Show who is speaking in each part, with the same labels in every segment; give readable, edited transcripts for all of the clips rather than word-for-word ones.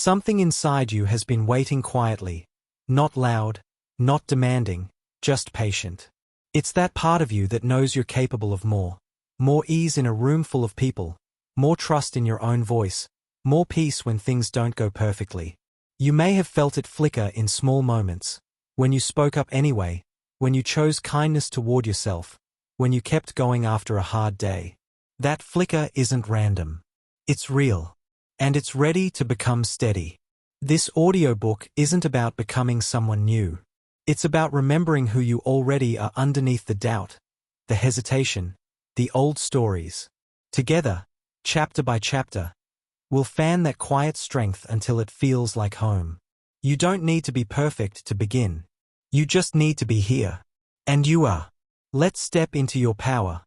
Speaker 1: Something inside you has been waiting quietly. Not loud, not demanding, just patient. It's that part of you that knows you're capable of more. More ease in a room full of people. More trust in your own voice. More peace when things don't go perfectly. You may have felt it flicker in small moments. When you spoke up anyway. When you chose kindness toward yourself. When you kept going after a hard day. That flicker isn't random. It's real. And it's ready to become steady. This audiobook isn't about becoming someone new. It's about remembering who you already are underneath the doubt, the hesitation, the old stories. Together, chapter by chapter, we'll fan that quiet strength until it feels like home. You don't need to be perfect to begin. You just need to be here. And you are. Let's step into your power.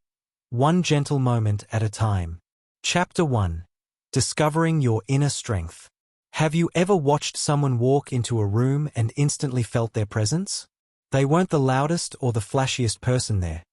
Speaker 1: One gentle moment at a time. Chapter 1. Discovering your inner strength. Have you ever watched someone walk into a room and instantly felt their presence? They weren't the loudest or the flashiest person there,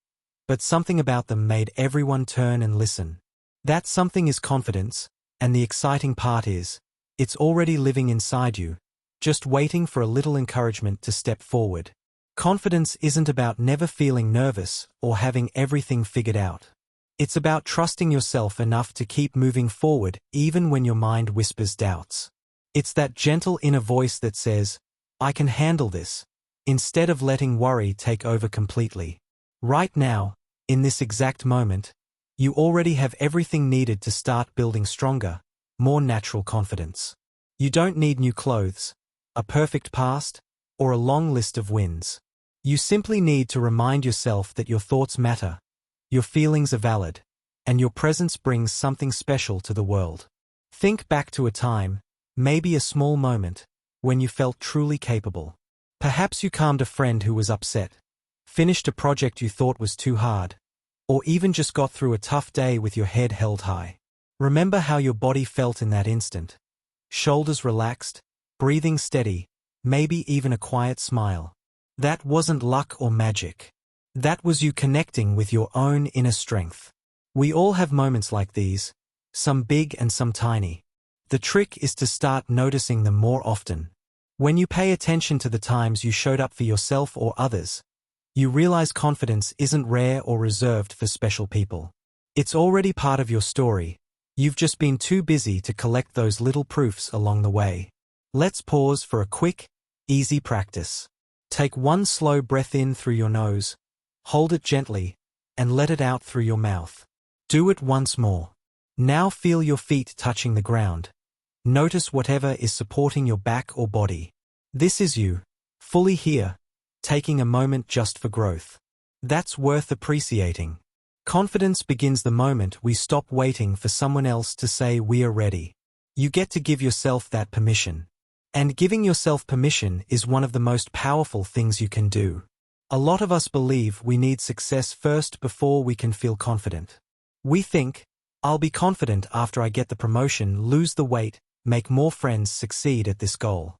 Speaker 1: but something about them made everyone turn and listen. That something is confidence, and the exciting part is, it's already living inside you, just waiting for a little encouragement to step forward. Confidence isn't about never feeling nervous or having everything figured out. It's about trusting yourself enough to keep moving forward even when your mind whispers doubts. It's that gentle inner voice that says, I can handle this, instead of letting worry take over completely. Right now, in this exact moment, you already have everything needed to start building stronger, more natural confidence. You don't need new clothes, a perfect past, or a long list of wins. You simply need to remind yourself that your thoughts matter. Your feelings are valid, and your presence brings something special to the world. Think back to a time, maybe a small moment, when you felt truly capable. Perhaps you calmed a friend who was upset, finished a project you thought was too hard, or even just got through a tough day with your head held high. Remember how your body felt in that instant. Shoulders relaxed, breathing steady, maybe even a quiet smile. That wasn't luck or magic. That was you connecting with your own inner strength. We all have moments like these, some big and some tiny. The trick is to start noticing them more often. When you pay attention to the times you showed up for yourself or others, you realize confidence isn't rare or reserved for special people. It's already part of your story. You've just been too busy to collect those little proofs along the way. Let's pause for a quick, easy practice. Take one slow breath in through your nose. Hold it gently, and let it out through your mouth. Do it once more. Now feel your feet touching the ground. Notice whatever is supporting your back or body. This is you, fully here, taking a moment just for growth. That's worth appreciating. Confidence begins the moment we stop waiting for someone else to say we are ready. You get to give yourself that permission. And giving yourself permission is one of the most powerful things you can do. A lot of us believe we need success first before we can feel confident. We think, I'll be confident after I get the promotion, lose the weight, make more friends, succeed at this goal.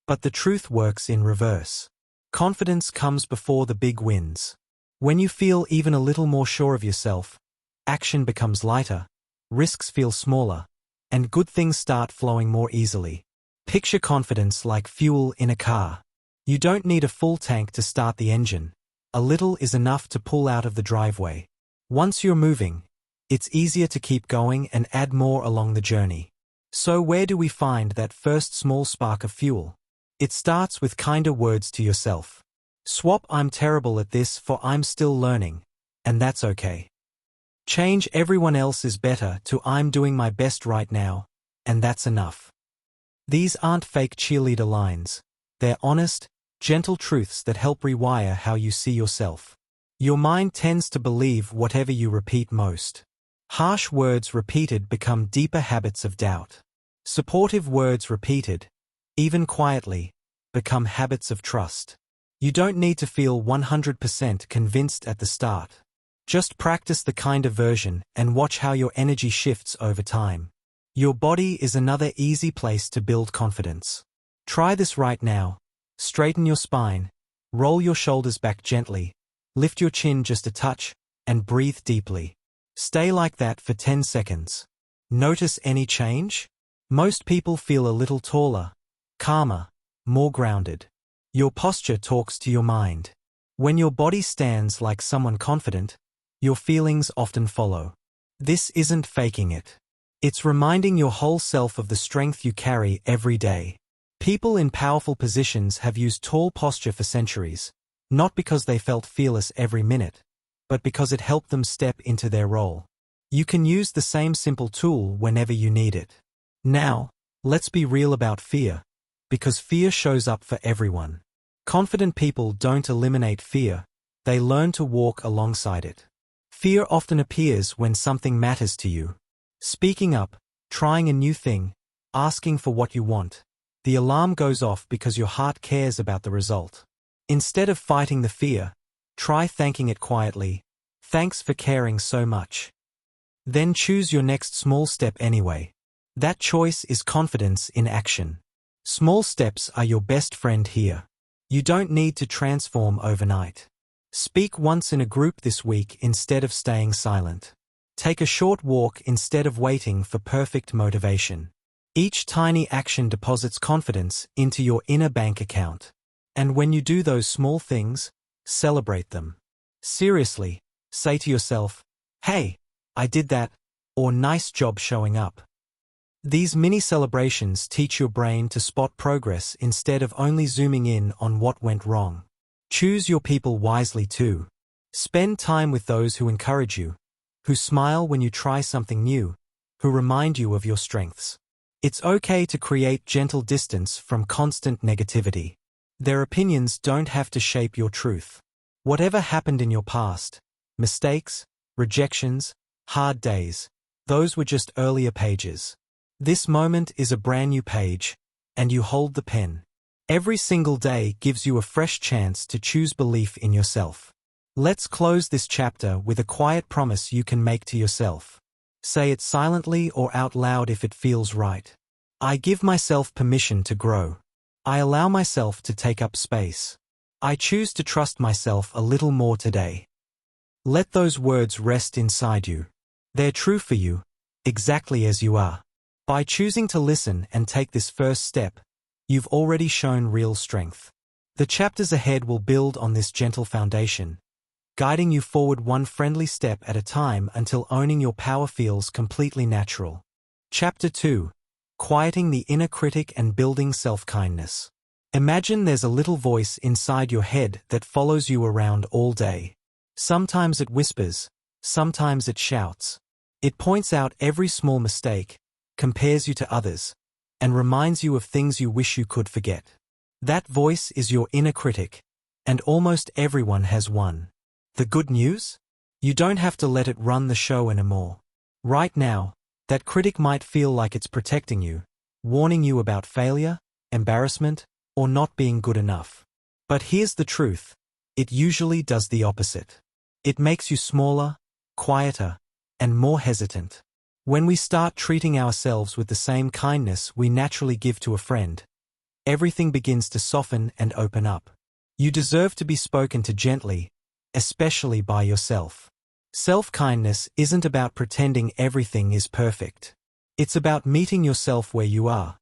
Speaker 1: But the truth works in reverse. Confidence comes before the big wins. When you feel even a little more sure of yourself, action becomes lighter, risks feel smaller, and good things start flowing more easily. Picture confidence like fuel in a car. You don't need a full tank to start the engine. A little is enough to pull out of the driveway. Once you're moving, it's easier to keep going and add more along the journey. So where do we find that first small spark of fuel? It starts with kinder words to yourself. Swap "I'm terrible at this" for "I'm still learning," and that's okay. Change "everyone else is better" to "I'm doing my best right now," and that's enough. These aren't fake cheerleader lines. They're honest, gentle truths that help rewire how you see yourself. Your mind tends to believe whatever you repeat most. Harsh words repeated become deeper habits of doubt. Supportive words repeated, even quietly, become habits of trust. You don't need to feel 100% convinced at the start. Just practice the kinder version and watch how your energy shifts over time. Your body is another easy place to build confidence. Try this right now. Straighten your spine, roll your shoulders back gently, lift your chin just a touch, and breathe deeply. Stay like that for 10 seconds. Notice any change? Most people feel a little taller, calmer, more grounded. Your posture talks to your mind. When your body stands like someone confident, your feelings often follow. This isn't faking it. It's reminding your whole self of the strength you carry every day. People in powerful positions have used tall posture for centuries, not because they felt fearless every minute, but because it helped them step into their role. You can use the same simple tool whenever you need it. Now, let's be real about fear, because fear shows up for everyone. Confident people don't eliminate fear, they learn to walk alongside it. Fear often appears when something matters to you. Speaking up, trying a new thing, asking for what you want. The alarm goes off because your heart cares about the result. Instead of fighting the fear, try thanking it quietly. Thanks for caring so much. Then choose your next small step anyway. That choice is confidence in action. Small steps are your best friend here. You don't need to transform overnight. Speak once in a group this week instead of staying silent. Take a short walk instead of waiting for perfect motivation. Each tiny action deposits confidence into your inner bank account. And when you do those small things, celebrate them. Seriously, say to yourself, "Hey, I did that," or "Nice job showing up." These mini celebrations teach your brain to spot progress instead of only zooming in on what went wrong. Choose your people wisely too. Spend time with those who encourage you, who smile when you try something new, who remind you of your strengths. It's okay to create gentle distance from constant negativity. Their opinions don't have to shape your truth. Whatever happened in your past, mistakes, rejections, hard days, those were just earlier pages. This moment is a brand new page, and you hold the pen. Every single day gives you a fresh chance to choose belief in yourself. Let's close this chapter with a quiet promise you can make to yourself. Say it silently or out loud if it feels right. I give myself permission to grow. I allow myself to take up space. I choose to trust myself a little more today. Let those words rest inside you. They're true for you, exactly as you are. By choosing to listen and take this first step, you've already shown real strength. The chapters ahead will build on this gentle foundation, guiding you forward one friendly step at a time until owning your power feels completely natural. Chapter 2. Quieting the inner critic and building self-kindness. Imagine there's a little voice inside your head that follows you around all day. Sometimes it whispers, sometimes it shouts. It points out every small mistake, compares you to others, and reminds you of things you wish you could forget. That voice is your inner critic, and almost everyone has one. The good news? You don't have to let it run the show anymore. Right now, that critic might feel like it's protecting you, warning you about failure, embarrassment, or not being good enough. But here's the truth. It usually does the opposite. It makes you smaller, quieter, and more hesitant. When we start treating ourselves with the same kindness we naturally give to a friend, everything begins to soften and open up. You deserve to be spoken to gently, especially by yourself. Self-kindness isn't about pretending everything is perfect. It's about meeting yourself where you are,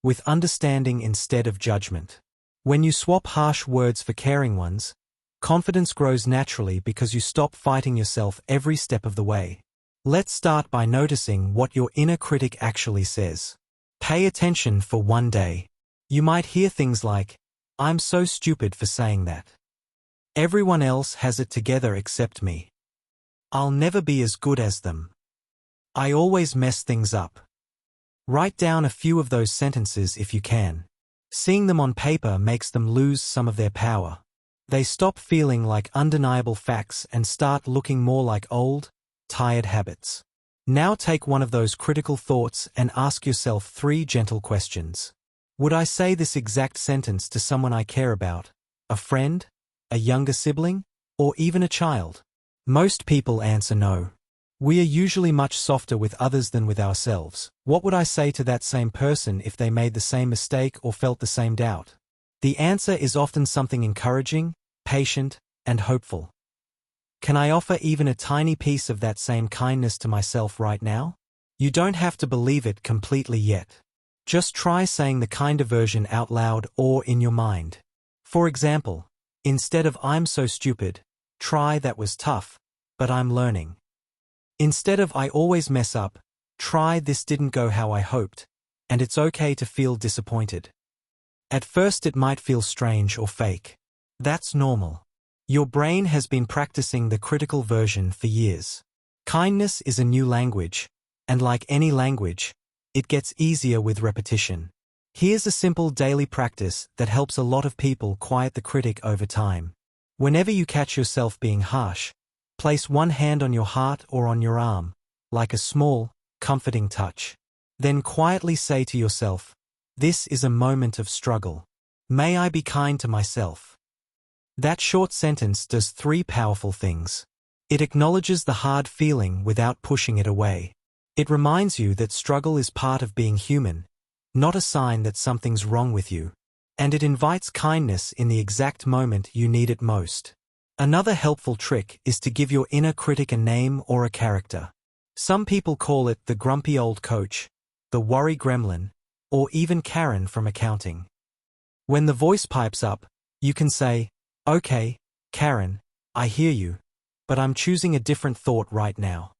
Speaker 1: with understanding instead of judgment. When you swap harsh words for caring ones, confidence grows naturally because you stop fighting yourself every step of the way. Let's start by noticing what your inner critic actually says. Pay attention for one day. You might hear things like, "I'm so stupid for saying that. Everyone else has it together except me. I'll never be as good as them. I always mess things up." Write down a few of those sentences if you can. Seeing them on paper makes them lose some of their power. They stop feeling like undeniable facts and start looking more like old, tired habits. Now take one of those critical thoughts and ask yourself 3 gentle questions. Would I say this exact sentence to someone I care about? A friend? A younger sibling? Or even a child? Most people answer no. We are usually much softer with others than with ourselves. What would I say to that same person if they made the same mistake or felt the same doubt? The answer is often something encouraging, patient, and hopeful. Can I offer even a tiny piece of that same kindness to myself right now? You don't have to believe it completely yet. Just try saying the kinder version out loud or in your mind. For example, instead of "I'm so stupid," try "That was tough, but I'm learning." Instead of "I always mess up," try "This didn't go how I hoped, and it's okay to feel disappointed." At first it might feel strange or fake. That's normal. Your brain has been practicing the critical version for years. Kindness is a new language, and like any language, it gets easier with repetition. Here's a simple daily practice that helps a lot of people quiet the critic over time. Whenever you catch yourself being harsh, place one hand on your heart or on your arm, like a small, comforting touch. Then quietly say to yourself, "This is a moment of struggle. May I be kind to myself." That short sentence does three powerful things. It acknowledges the hard feeling without pushing it away. It reminds you that struggle is part of being human, not a sign that something's wrong with you. And it invites kindness in the exact moment you need it most. Another helpful trick is to give your inner critic a name or a character. Some people call it the grumpy old coach, the worry gremlin, or even Karen from accounting. When the voice pipes up, you can say, "Okay, Karen, I hear you, but I'm choosing a different thought right now."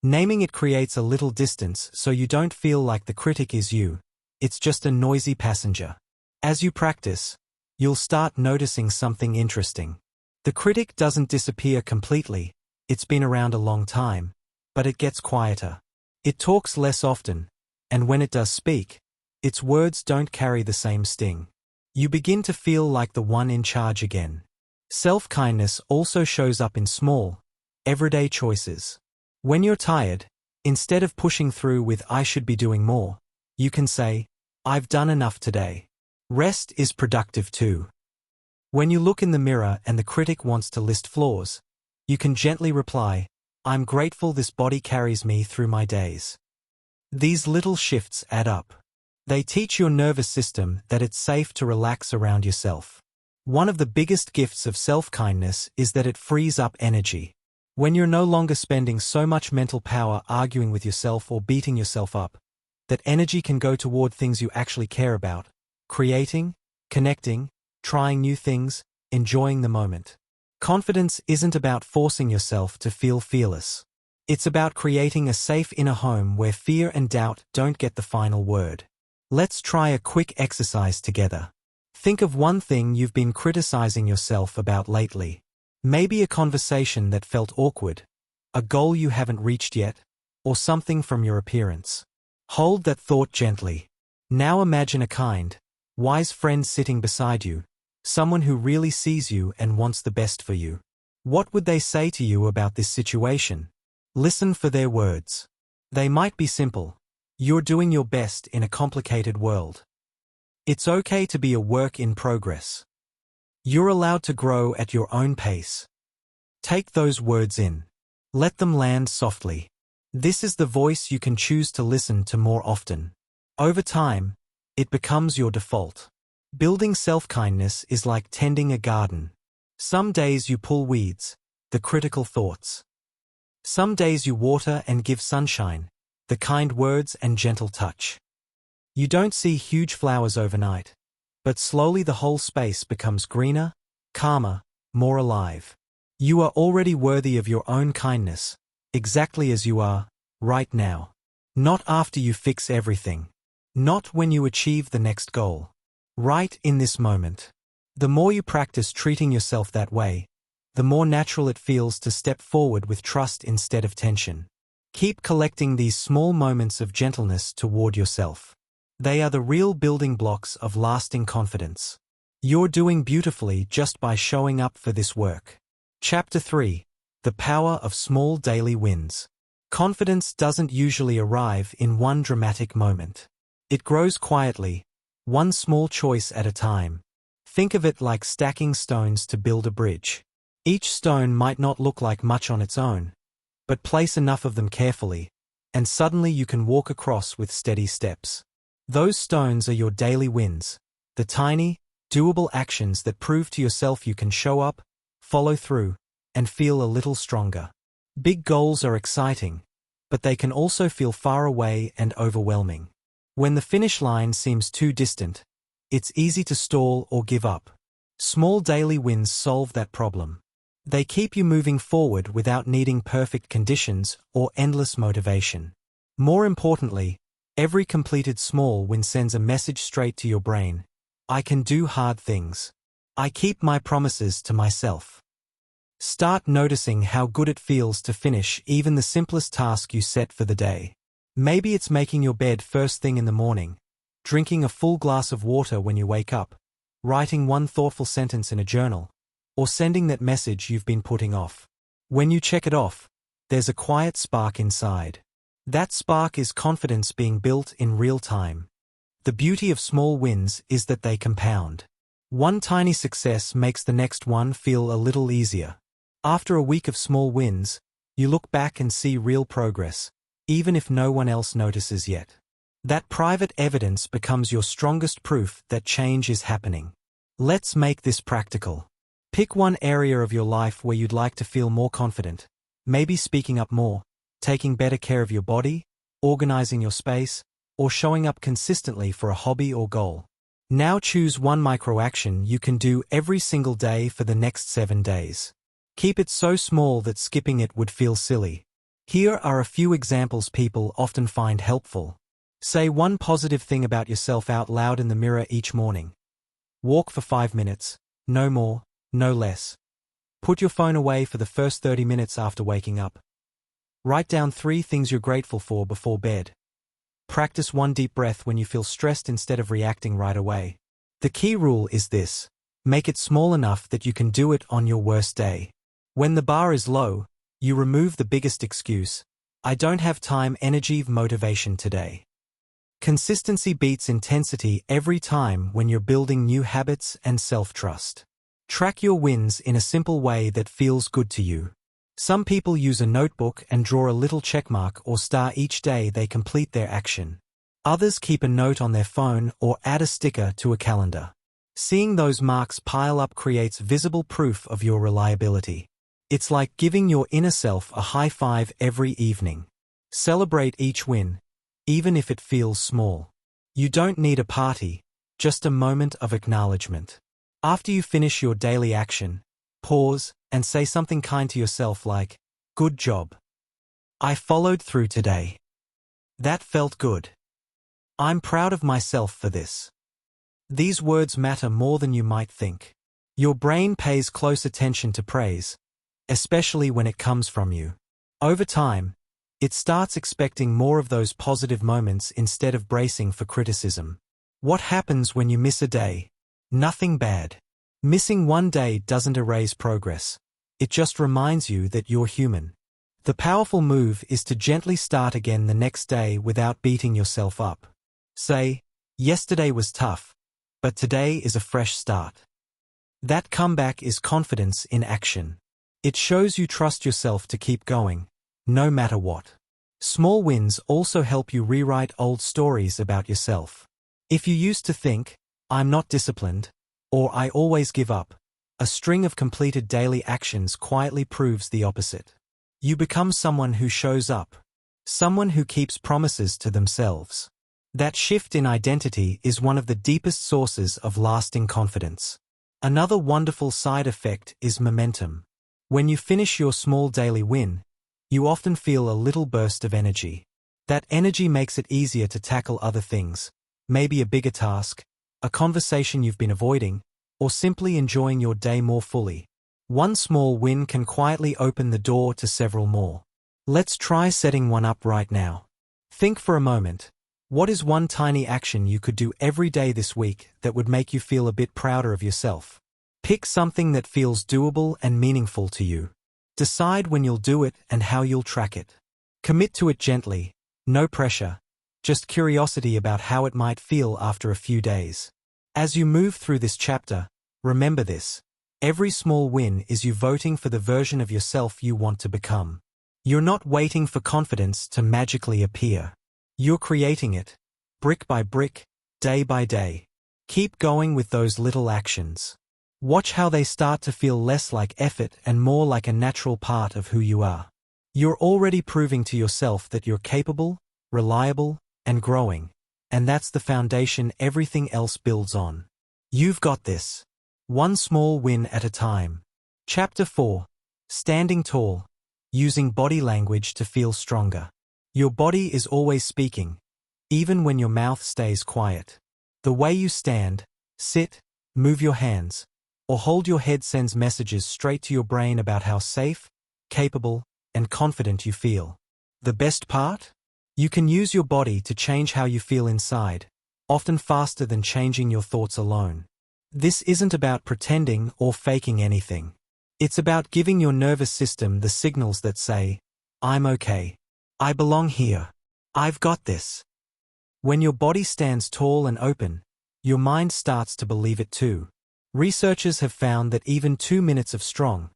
Speaker 1: Naming it creates a little distance so you don't feel like the critic is you. It's just a noisy passenger. As you practice, you'll start noticing something interesting. The critic doesn't disappear completely, it's been around a long time, but it gets quieter. It talks less often, and when it does speak, its words don't carry the same sting. You begin to feel like the one in charge again. Self-kindness also shows up in small, everyday choices. When you're tired, instead of pushing through with "I should be doing more," you can say, "I've done enough today." Rest is productive too. When you look in the mirror and the critic wants to list flaws, you can gently reply, "I'm grateful this body carries me through my days." These little shifts add up. They teach your nervous system that it's safe to relax around yourself. One of the biggest gifts of self-kindness is that it frees up energy. When you're no longer spending so much mental power arguing with yourself or beating yourself up, that energy can go toward things you actually care about: creating, connecting, trying new things, enjoying the moment. Confidence isn't about forcing yourself to feel fearless. It's about creating a safe inner home where fear and doubt don't get the final word. Let's try a quick exercise together. Think of one thing you've been criticizing yourself about lately. Maybe a conversation that felt awkward, a goal you haven't reached yet, or something from your appearance. Hold that thought gently. Now imagine a kind, wise friend sitting beside you, someone who really sees you and wants the best for you. What would they say to you about this situation? Listen for their words. They might be simple: "You're doing your best in a complicated world." "It's okay to be a work in progress." "You're allowed to grow at your own pace." Take those words in. Let them land softly. This is the voice you can choose to listen to more often. Over time, it becomes your default. Building self-kindness is like tending a garden. Some days you pull weeds, the critical thoughts. Some days you water and give sunshine, the kind words and gentle touch. You don't see huge flowers overnight, but slowly the whole space becomes greener, calmer, more alive. You are already worthy of your own kindness, exactly as you are, right now. Not after you fix everything. Not when you achieve the next goal. Right in this moment. The more you practice treating yourself that way, the more natural it feels to step forward with trust instead of tension. Keep collecting these small moments of gentleness toward yourself. They are the real building blocks of lasting confidence. You're doing beautifully just by showing up for this work. Chapter 3. The Power of Small Daily Wins. Confidence doesn't usually arrive in one dramatic moment. It grows quietly, one small choice at a time. Think of it like stacking stones to build a bridge. Each stone might not look like much on its own, but place enough of them carefully, and suddenly you can walk across with steady steps. Those stones are your daily wins, the tiny, doable actions that prove to yourself you can show up, follow through, and feel a little stronger. Big goals are exciting, but they can also feel far away and overwhelming. When the finish line seems too distant, it's easy to stall or give up. Small daily wins solve that problem. They keep you moving forward without needing perfect conditions or endless motivation. More importantly, every completed small win sends a message straight to your brain. I can do hard things. I keep my promises to myself. Start noticing how good it feels to finish even the simplest task you set for the day. Maybe it's making your bed first thing in the morning, drinking a full glass of water when you wake up, writing one thoughtful sentence in a journal, or sending that message you've been putting off. When you check it off, there's a quiet spark inside. That spark is confidence being built in real time. The beauty of small wins is that they compound. One tiny success makes the next one feel a little easier. After a week of small wins, you look back and see real progress, even if no one else notices yet. That private evidence becomes your strongest proof that change is happening. Let's make this practical. Pick one area of your life where you'd like to feel more confident. Maybe speaking up more, taking better care of your body, organizing your space, or showing up consistently for a hobby or goal. Now choose one micro-action you can do every single day for the next 7 days. Keep it so small that skipping it would feel silly. Here are a few examples people often find helpful. Say one positive thing about yourself out loud in the mirror each morning. Walk for 5 minutes, no more, no less. Put your phone away for the first 30 minutes after waking up. Write down 3 things you're grateful for before bed. Practice one deep breath when you feel stressed instead of reacting right away. The key rule is this: make it small enough that you can do it on your worst day. When the bar is low, you remove the biggest excuse. I don't have time, energy, motivation today. Consistency beats intensity every time when you're building new habits and self-trust. Track your wins in a simple way that feels good to you. Some people use a notebook and draw a little checkmark or star each day they complete their action. Others keep a note on their phone or add a sticker to a calendar. Seeing those marks pile up creates visible proof of your reliability. It's like giving your inner self a high five every evening. Celebrate each win, even if it feels small. You don't need a party, just a moment of acknowledgement. After you finish your daily action, pause and say something kind to yourself like, "Good job. I followed through today. That felt good. I'm proud of myself for this." These words matter more than you might think. Your brain pays close attention to praise, especially when it comes from you. Over time, it starts expecting more of those positive moments instead of bracing for criticism. What happens when you miss a day? Nothing bad. Missing one day doesn't erase progress. It just reminds you that you're human. The powerful move is to gently start again the next day without beating yourself up. Say, "Yesterday was tough, but today is a fresh start." That comeback is confidence in action. It shows you trust yourself to keep going, no matter what. Small wins also help you rewrite old stories about yourself. If you used to think, "I'm not disciplined," or "I always give up," a string of completed daily actions quietly proves the opposite. You become someone who shows up, someone who keeps promises to themselves. That shift in identity is one of the deepest sources of lasting confidence. Another wonderful side effect is momentum. When you finish your small daily win, you often feel a little burst of energy. That energy makes it easier to tackle other things, maybe a bigger task, a conversation you've been avoiding, or simply enjoying your day more fully. One small win can quietly open the door to several more. Let's try setting one up right now. Think for a moment. What is one tiny action you could do every day this week that would make you feel a bit prouder of yourself? Pick something that feels doable and meaningful to you. Decide when you'll do it and how you'll track it. Commit to it gently, no pressure, just curiosity about how it might feel after a few days. As you move through this chapter, remember this: every small win is you voting for the version of yourself you want to become. You're not waiting for confidence to magically appear. You're creating it, brick by brick, day by day. Keep going with those little actions. Watch how they start to feel less like effort and more like a natural part of who you are. You're already proving to yourself that you're capable, reliable, and growing. and that's the foundation everything else builds on. You've got this. One small win at a time. Chapter 4. Standing tall. Using body language to feel stronger. Your body is always speaking, even when your mouth stays quiet. The way you stand, sit, move your hands, or hold your head sends messages straight to your brain about how safe, capable, and confident you feel. The best part? You can use your body to change how you feel inside, often faster than changing your thoughts alone. This isn't about pretending or faking anything. It's about giving your nervous system the signals that say, I'm okay. I belong here. I've got this. When your body stands tall and open, your mind starts to believe it too. Researchers have found that even 2 minutes of strong,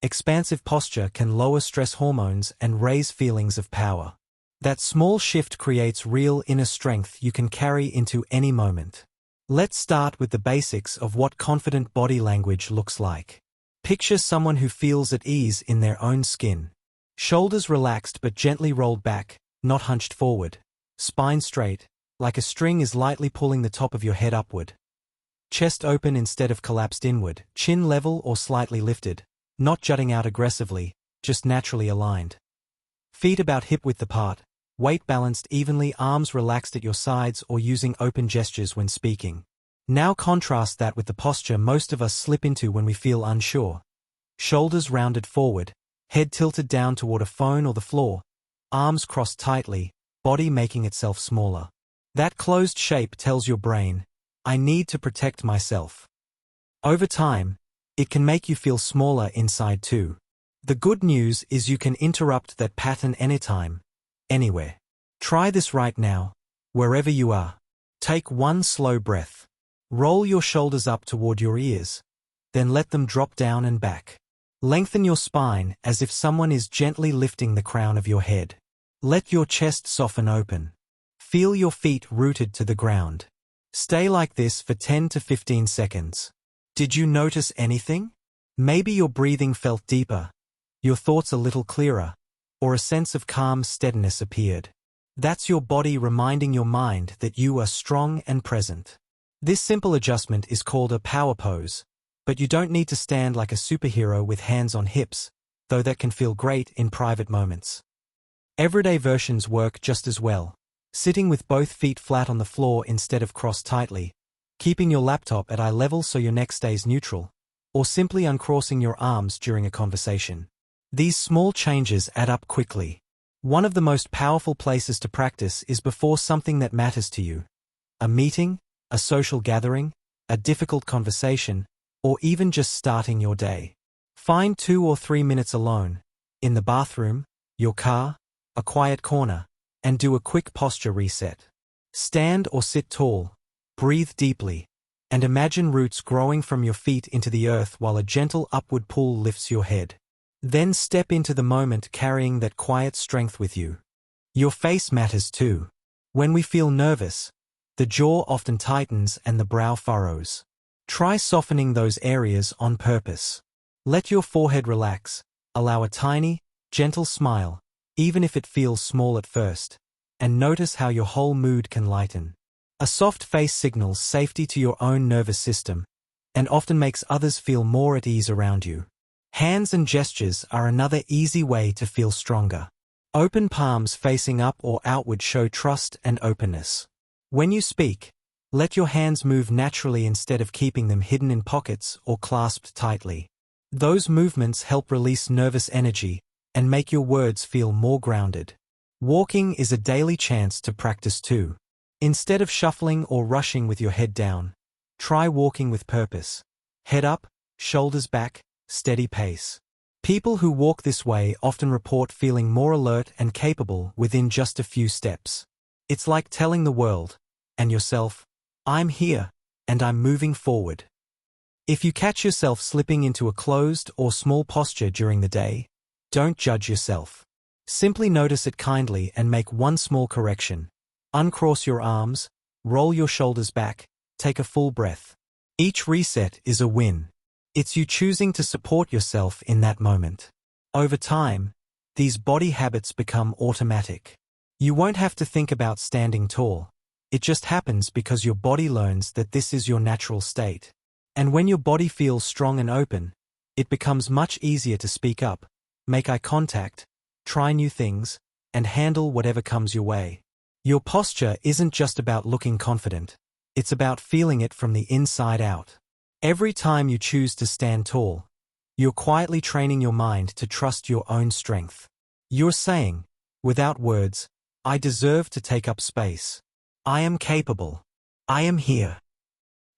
Speaker 1: expansive posture can lower stress hormones and raise feelings of power. That small shift creates real inner strength you can carry into any moment. Let's start with the basics of what confident body language looks like. Picture someone who feels at ease in their own skin. Shoulders relaxed but gently rolled back, not hunched forward. Spine straight, like a string is lightly pulling the top of your head upward. Chest open instead of collapsed inward, chin level or slightly lifted, not jutting out aggressively, just naturally aligned. Feet about hip-width apart, weight balanced evenly, arms relaxed at your sides or using open gestures when speaking. Now contrast that with the posture most of us slip into when we feel unsure. Shoulders rounded forward, head tilted down toward a phone or the floor, arms crossed tightly, body making itself smaller. That closed shape tells your brain, I need to protect myself. Over time, it can make you feel smaller inside too. The good news is you can interrupt that pattern anytime, anywhere. Try this right now, wherever you are. Take one slow breath. Roll your shoulders up toward your ears, then let them drop down and back. Lengthen your spine as if someone is gently lifting the crown of your head. Let your chest soften open. Feel your feet rooted to the ground. Stay like this for 10 to 15 seconds. Did you notice anything? Maybe your breathing felt deeper, your thoughts a little clearer, or a sense of calm steadiness appeared. That's your body reminding your mind that you are strong and present. This simple adjustment is called a power pose, but you don't need to stand like a superhero with hands on hips, though that can feel great in private moments. Everyday versions work just as well. Sitting with both feet flat on the floor instead of crossed tightly, keeping your laptop at eye level so your neck stays neutral, or simply uncrossing your arms during a conversation. These small changes add up quickly. One of the most powerful places to practice is before something that matters to you. A meeting, a social gathering, a difficult conversation, or even just starting your day. Find 2 or 3 minutes alone, in the bathroom, your car, a quiet corner, and do a quick posture reset. Stand or sit tall, breathe deeply, and imagine roots growing from your feet into the earth while a gentle upward pull lifts your head. Then step into the moment carrying that quiet strength with you. Your face matters too. When we feel nervous, the jaw often tightens and the brow furrows. Try softening those areas on purpose. Let your forehead relax, allow a tiny, gentle smile, even if it feels small at first, and notice how your whole mood can lighten. A soft face signals safety to your own nervous system, and often makes others feel more at ease around you. Hands and gestures are another easy way to feel stronger. Open palms facing up or outward show trust and openness. When you speak, let your hands move naturally instead of keeping them hidden in pockets or clasped tightly. Those movements help release nervous energy and make your words feel more grounded. Walking is a daily chance to practice too. Instead of shuffling or rushing with your head down, try walking with purpose. Head up, shoulders back, steady pace. People who walk this way often report feeling more alert and capable within just a few steps. It's like telling the world, and yourself, I'm here, and I'm moving forward. If you catch yourself slipping into a closed or small posture during the day, don't judge yourself. Simply notice it kindly and make one small correction. Uncross your arms, roll your shoulders back, take a full breath. Each reset is a win. It's you choosing to support yourself in that moment. Over time, these body habits become automatic. You won't have to think about standing tall. It just happens because your body learns that this is your natural state. And when your body feels strong and open, it becomes much easier to speak up, make eye contact, try new things, and handle whatever comes your way. Your posture isn't just about looking confident. It's about feeling it from the inside out. Every time you choose to stand tall, you're quietly training your mind to trust your own strength. You're saying, without words, I deserve to take up space. I am capable. I am here.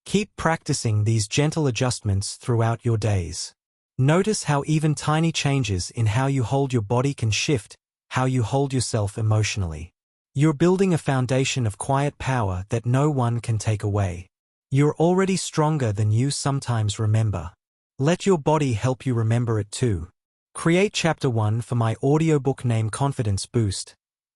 Speaker 1: Keep practicing these gentle adjustments throughout your days. Notice how even tiny changes in how you hold your body can shift how you hold yourself emotionally. You're building a foundation of quiet power that no one can take away. You're already stronger than you sometimes remember. Let your body help you remember it too. Create Chapter 1 for my audiobook named Confidence Boost.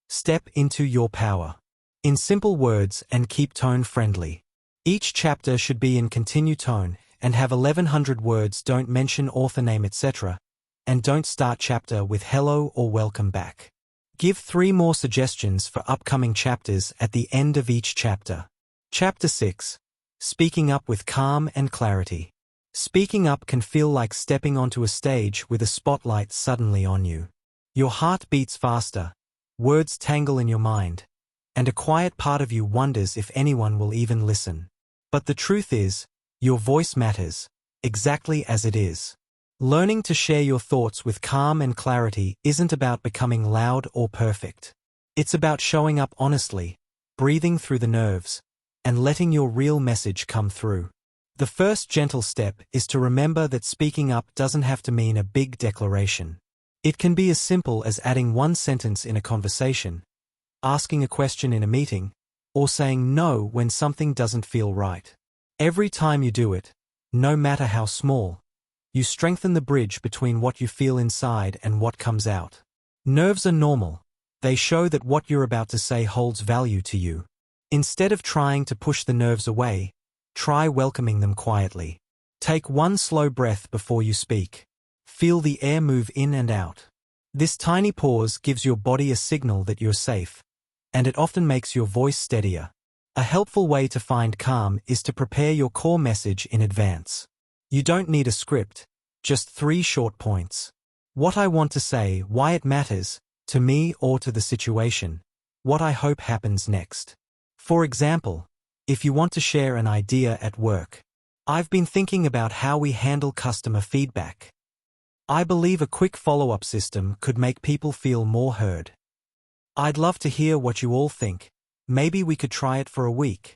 Speaker 1: Step into your power. In simple words and keep tone friendly. Each chapter should be in continue tone and have 1100 words. Don't mention author name etc. And don't start chapter with hello or welcome back. Give 3 more suggestions for upcoming chapters at the end of each chapter. Chapter 6. Speaking up with calm and clarity. Speaking up can feel like stepping onto a stage with a spotlight suddenly on you. Your heart beats faster, words tangle in your mind, and a quiet part of you wonders if anyone will even listen. But the truth is, your voice matters, exactly as it is. Learning to share your thoughts with calm and clarity isn't about becoming loud or perfect. It's about showing up honestly, breathing through the nerves, and letting your real message come through. The first gentle step is to remember that speaking up doesn't have to mean a big declaration. It can be as simple as adding 1 sentence in a conversation, asking a question in a meeting, or saying no when something doesn't feel right. Every time you do it, no matter how small, you strengthen the bridge between what you feel inside and what comes out. Nerves are normal. They show that what you're about to say holds value to you. Instead of trying to push the nerves away, try welcoming them quietly. Take 1 slow breath before you speak. Feel the air move in and out. This tiny pause gives your body a signal that you're safe, and it often makes your voice steadier. A helpful way to find calm is to prepare your core message in advance. You don't need a script, just 3 short points. What I want to say, why it matters, to me or to the situation, what I hope happens next. For example, if you want to share an idea at work, I've been thinking about how we handle customer feedback. I believe a quick follow-up system could make people feel more heard. I'd love to hear what you all think. Maybe we could try it for a week.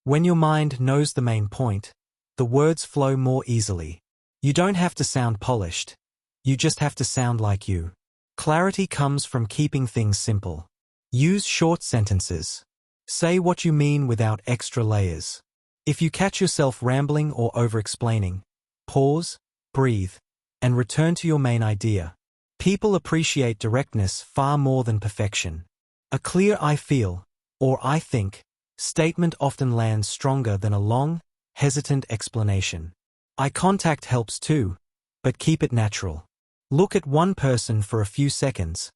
Speaker 1: When your mind knows the main point, the words flow more easily. You don't have to sound polished. You just have to sound like you. Clarity comes from keeping things simple. Use short sentences. Say what you mean without extra layers. If you catch yourself rambling or over-explaining, pause, breathe, and return to your main idea. People appreciate directness far more than perfection. A clear I feel, or I think, statement often lands stronger than a long, hesitant explanation. Eye contact helps too, but keep it natural. Look at one person for a few seconds,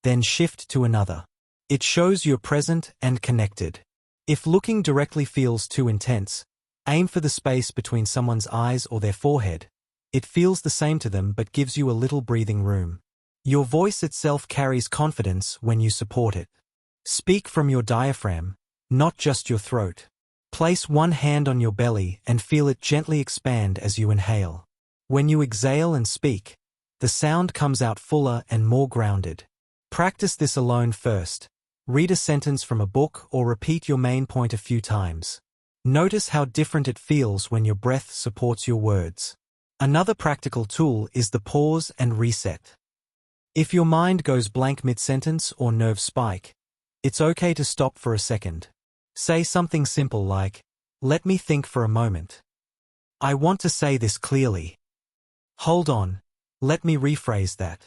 Speaker 1: then shift to another. It shows you're present and connected. If looking directly feels too intense, aim for the space between someone's eyes or their forehead. It feels the same to them but gives you a little breathing room. Your voice itself carries confidence when you support it. Speak from your diaphragm, not just your throat. Place 1 hand on your belly and feel it gently expand as you inhale. When you exhale and speak, the sound comes out fuller and more grounded. Practice this alone first. Read a sentence from a book or repeat your main point a few times. Notice how different it feels when your breath supports your words. Another practical tool is the pause and reset. If your mind goes blank mid-sentence or nerves spike, it's okay to stop for a second. Say something simple like, let me think for a moment. I want to say this clearly. Hold on, let me rephrase that.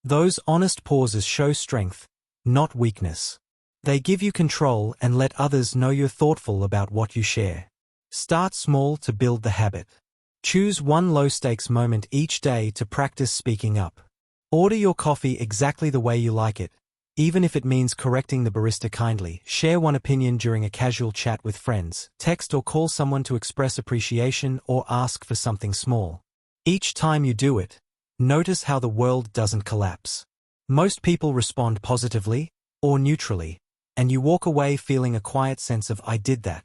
Speaker 1: Those honest pauses show strength, not weakness. They give you control and let others know you're thoughtful about what you share. Start small to build the habit. Choose 1 low-stakes moment each day to practice speaking up. Order your coffee exactly the way you like it, Even if it means correcting the barista kindly, share one opinion during a casual chat with friends, text or call someone to express appreciation or ask for something small. Each time you do it, notice how the world doesn't collapse. Most people respond positively or neutrally, and you walk away feeling a quiet sense of "I did that."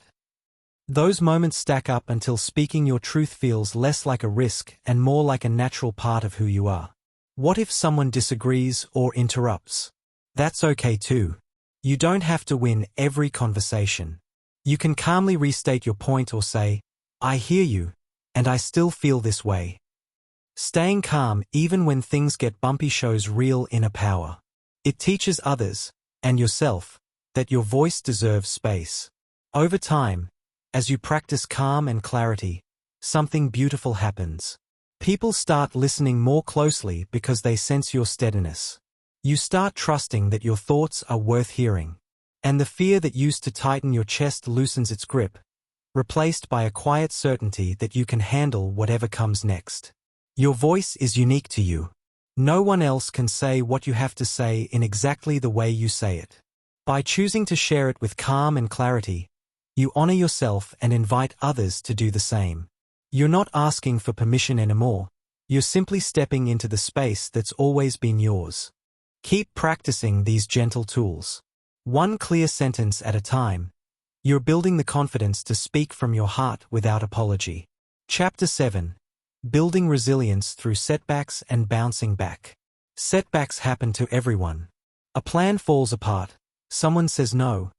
Speaker 1: Those moments stack up until speaking your truth feels less like a risk and more like a natural part of who you are. What if someone disagrees or interrupts? That's okay too. You don't have to win every conversation. You can calmly restate your point or say, "I hear you, and I still feel this way." Staying calm even when things get bumpy shows real inner power. It teaches others, and yourself, that your voice deserves space. Over time, as you practice calm and clarity, something beautiful happens. People start listening more closely because they sense your steadiness. You start trusting that your thoughts are worth hearing. And the fear that used to tighten your chest loosens its grip, replaced by a quiet certainty that you can handle whatever comes next. Your voice is unique to you. No one else can say what you have to say in exactly the way you say it. By choosing to share it with calm and clarity, you honor yourself and invite others to do the same. You're not asking for permission anymore. You're simply stepping into the space that's always been yours. Keep practicing these gentle tools. One clear sentence at a time. You're building the confidence to speak from your heart without apology. Chapter 7. Building resilience through setbacks and bouncing back. Setbacks happen to everyone. A plan falls apart, someone says no,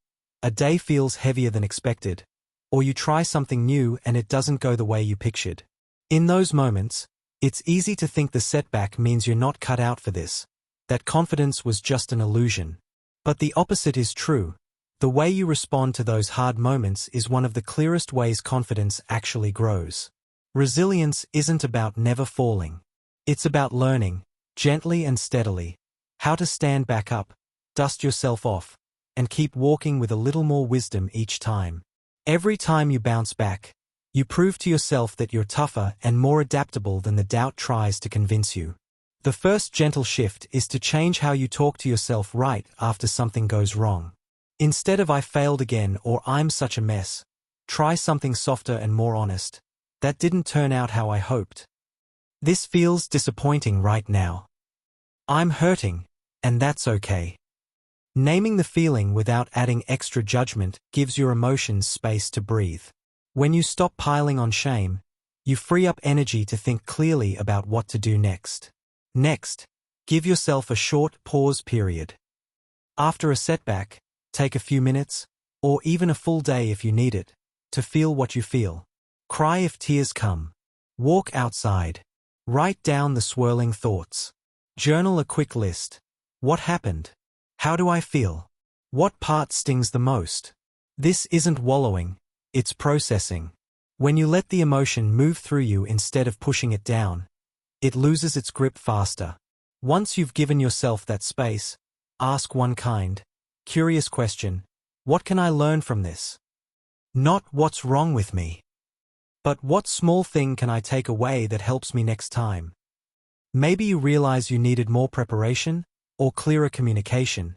Speaker 1: a day feels heavier than expected, or you try something new and it doesn't go the way you pictured. In those moments, it's easy to think the setback means you're not cut out for this, that confidence was just an illusion. But the opposite is true. The way you respond to those hard moments is one of the clearest ways confidence actually grows. Resilience isn't about never falling. It's about learning, gently and steadily, how to stand back up, dust yourself off, and keep walking with a little more wisdom each time. Every time you bounce back, you prove to yourself that you're tougher and more adaptable than the doubt tries to convince you. The first gentle shift is to change how you talk to yourself right after something goes wrong. Instead of "I failed again" or "I'm such a mess," try something softer and more honest. "That didn't turn out how I hoped. This feels disappointing right now. I'm hurting, and that's okay." Naming the feeling without adding extra judgment gives your emotions space to breathe. When you stop piling on shame, you free up energy to think clearly about what to do next. Next, give yourself a short pause period. After a setback, take a few minutes, or even a full day if you need it, to feel what you feel. Cry if tears come. Walk outside. Write down the swirling thoughts. Journal a quick list. What happened? How do I feel? What part stings the most? This isn't wallowing, it's processing. When you let the emotion move through you instead of pushing it down, it loses its grip faster. Once you've given yourself that space, ask one kind, curious question: what can I learn from this? Not "what's wrong with me?" but "what small thing can I take away that helps me next time?" Maybe you realize you needed more preparation, or clearer communication,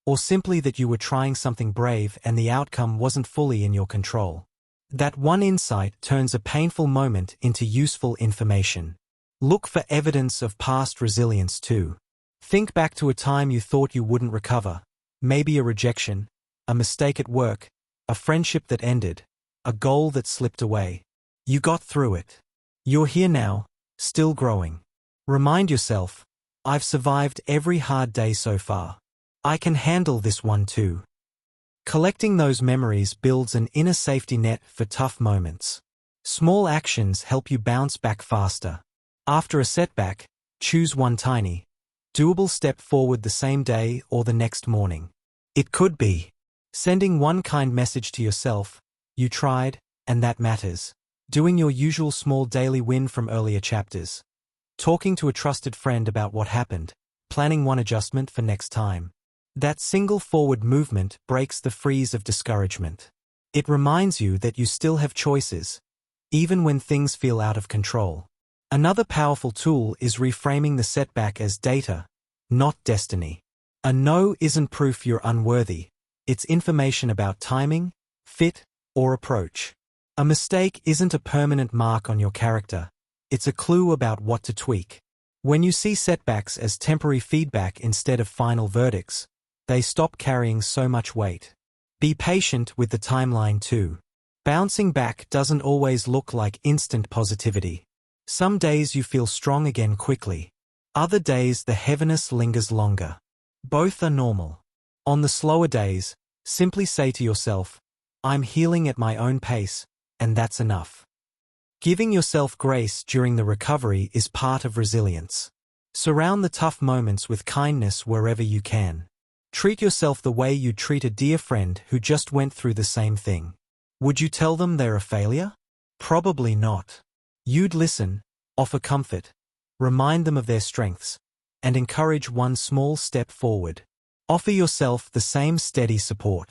Speaker 1: or simply that you were trying something brave and the outcome wasn't fully in your control. That one insight turns a painful moment into useful information. Look for evidence of past resilience too. Think back to a time you thought you wouldn't recover, maybe a rejection, a mistake at work, a friendship that ended, a goal that slipped away. You got through it. You're here now, still growing. Remind yourself, "I've survived every hard day so far. I can handle this one too." Collecting those memories builds an inner safety net for tough moments. Small actions help you bounce back faster. After a setback, choose one tiny, doable step forward the same day or the next morning. It could be sending one kind message to yourself: "You tried, and that matters." Doing your usual small daily win from earlier chapters. Talking to a trusted friend about what happened. Planning one adjustment for next time. That single forward movement breaks the freeze of discouragement. It reminds you that you still have choices, even when things feel out of control. Another powerful tool is reframing the setback as data, not destiny. A no isn't proof you're unworthy. It's information about timing, fit, or approach. A mistake isn't a permanent mark on your character. It's a clue about what to tweak. When you see setbacks as temporary feedback instead of final verdicts, they stop carrying so much weight. Be patient with the timeline too. Bouncing back doesn't always look like instant positivity. Some days you feel strong again quickly. Other days the heaviness lingers longer. Both are normal. On the slower days, simply say to yourself, I'm healing at my own pace, and that's enough. Giving yourself grace during the recovery is part of resilience. Surround the tough moments with kindness wherever you can. Treat yourself the way you'd treat a dear friend who just went through the same thing. Would you tell them they're a failure? Probably not. You'd listen, offer comfort, remind them of their strengths, and encourage one small step forward. Offer yourself the same steady support.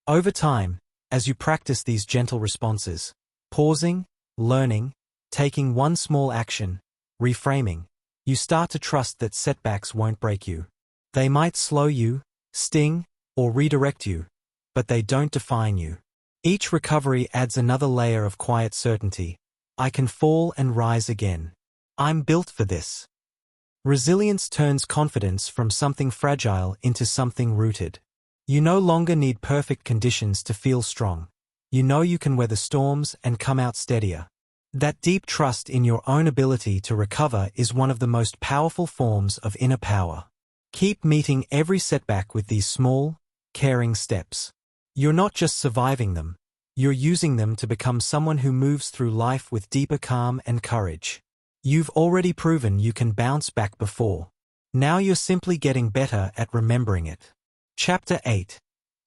Speaker 1: Over time, as you practice these gentle responses, pausing, learning, taking one small action, reframing, you start to trust that setbacks won't break you. They might slow you, sting, or redirect you, but they don't define you. Each recovery adds another layer of quiet certainty. I can fall and rise again. I'm built for this. Resilience turns confidence from something fragile into something rooted. You no longer need perfect conditions to feel strong. You know you can weather storms and come out steadier. That deep trust in your own ability to recover is one of the most powerful forms of inner power. Keep meeting every setback with these small, caring steps. You're not just surviving them, you're using them to become someone who moves through life with deeper calm and courage. You've already proven you can bounce back before. Now you're simply getting better at remembering it. Chapter 8.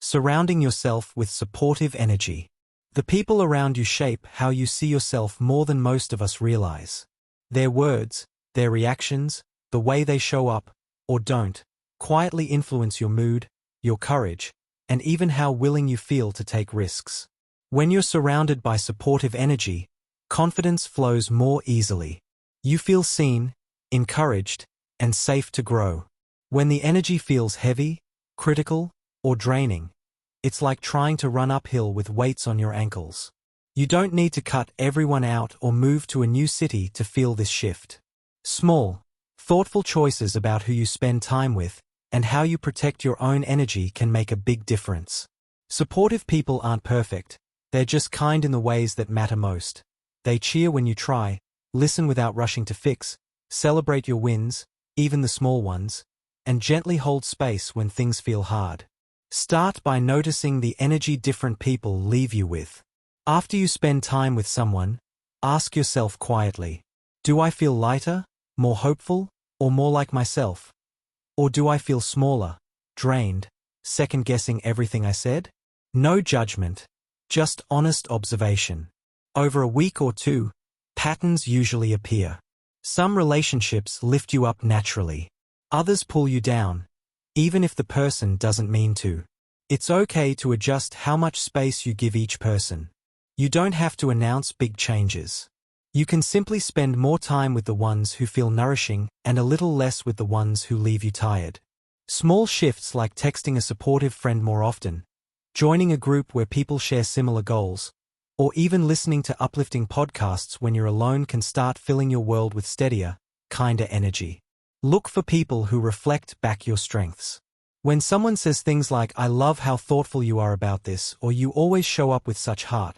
Speaker 1: Surrounding yourself with supportive energy. The people around you shape how you see yourself more than most of us realize. Their words, their reactions, the way they show up, or don't, quietly influence your mood, your courage, and even how willing you feel to take risks. When you're surrounded by supportive energy, confidence flows more easily. You feel seen, encouraged, and safe to grow. When the energy feels heavy, critical, or draining, it's like trying to run uphill with weights on your ankles. You don't need to cut everyone out or move to a new city to feel this shift. Small, thoughtful choices about who you spend time with and how you protect your own energy can make a big difference. Supportive people aren't perfect, they're just kind in the ways that matter most. They cheer when you try, listen without rushing to fix, celebrate your wins, even the small ones, and gently hold space when things feel hard. Start by noticing the energy different people leave you with. After you spend time with someone, ask yourself quietly, do I feel lighter, more hopeful, or more like myself? Or do I feel smaller, drained, second-guessing everything I said? No judgment, just honest observation. Over a week or two, patterns usually appear. Some relationships lift you up naturally. Others pull you down, even if the person doesn't mean to. It's okay to adjust how much space you give each person. You don't have to announce big changes. You can simply spend more time with the ones who feel nourishing and a little less with the ones who leave you tired. Small shifts like texting a supportive friend more often, joining a group where people share similar goals, or even listening to uplifting podcasts when you're alone can start filling your world with steadier, kinder energy. Look for people who reflect back your strengths. When someone says things like, I love how thoughtful you are about this, or you always show up with such heart,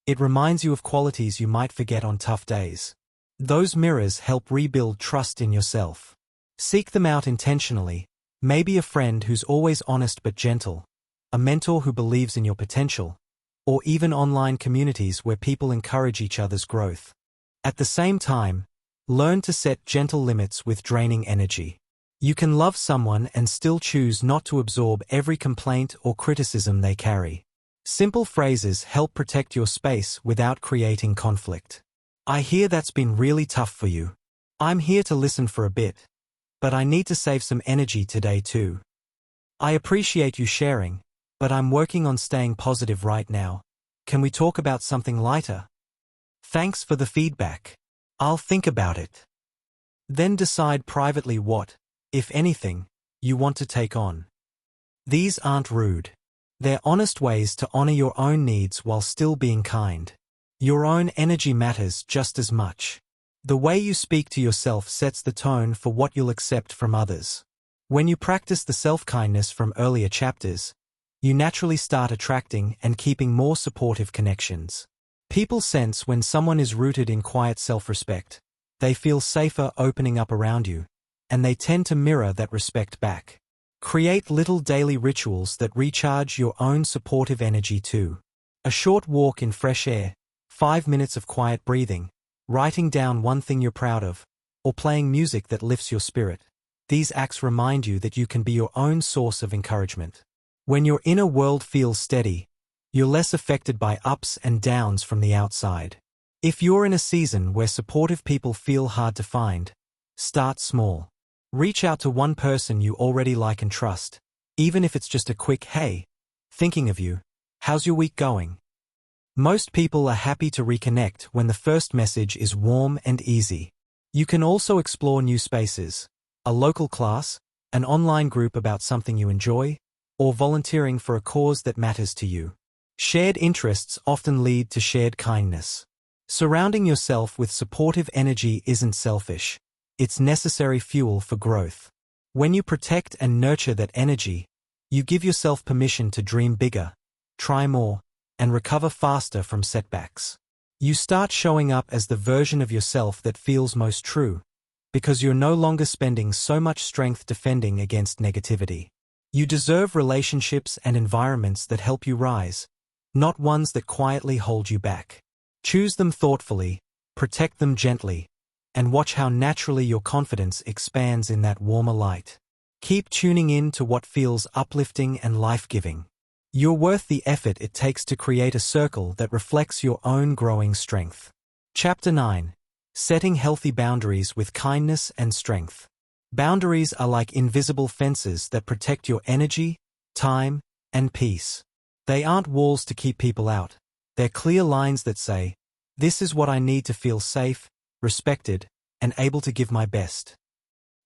Speaker 1: it reminds you of qualities you might forget on tough days. Those mirrors help rebuild trust in yourself. Seek them out intentionally, maybe a friend who's always honest but gentle, a mentor who believes in your potential, or even online communities where people encourage each other's growth. At the same time, learn to set gentle limits with draining energy. You can love someone and still choose not to absorb every complaint or criticism they carry. Simple phrases help protect your space without creating conflict. I hear that's been really tough for you. I'm here to listen for a bit, but I need to save some energy today too. I appreciate you sharing, but I'm working on staying positive right now. Can we talk about something lighter? Thanks for the feedback. I'll think about it. Then decide privately what, if anything, you want to take on. These aren't rude. They're honest ways to honor your own needs while still being kind. Your own energy matters just as much. The way you speak to yourself sets the tone for what you'll accept from others. When you practice the self-kindness from earlier chapters, you naturally start attracting and keeping more supportive connections. People sense when someone is rooted in quiet self-respect. They feel safer opening up around you, and they tend to mirror that respect back. Create little daily rituals that recharge your own supportive energy too. A short walk in fresh air, 5 minutes of quiet breathing, writing down one thing you're proud of, or playing music that lifts your spirit. These acts remind you that you can be your own source of encouragement. When your inner world feels steady, you're less affected by ups and downs from the outside. If you're in a season where supportive people feel hard to find, start small. Reach out to one person you already like and trust, even if it's just a quick "Hey, thinking of you, how's your week going?" Most people are happy to reconnect when the first message is warm and easy. You can also explore new spaces, a local class, an online group about something you enjoy, or volunteering for a cause that matters to you. Shared interests often lead to shared kindness. Surrounding yourself with supportive energy isn't selfish. It's necessary fuel for growth. When you protect and nurture that energy, you give yourself permission to dream bigger, try more, and recover faster from setbacks. You start showing up as the version of yourself that feels most true, because you're no longer spending so much strength defending against negativity. You deserve relationships and environments that help you rise, not ones that quietly hold you back. Choose them thoughtfully, protect them gently, and watch how naturally your confidence expands in that warmer light. Keep tuning in to what feels uplifting and life-giving. You're worth the effort it takes to create a circle that reflects your own growing strength. Chapter 9. Setting healthy boundaries with kindness and strength. Boundaries are like invisible fences that protect your energy, time, and peace. They aren't walls to keep people out. They're clear lines that say, "This is what I need to feel safe, respected, and able to give my best."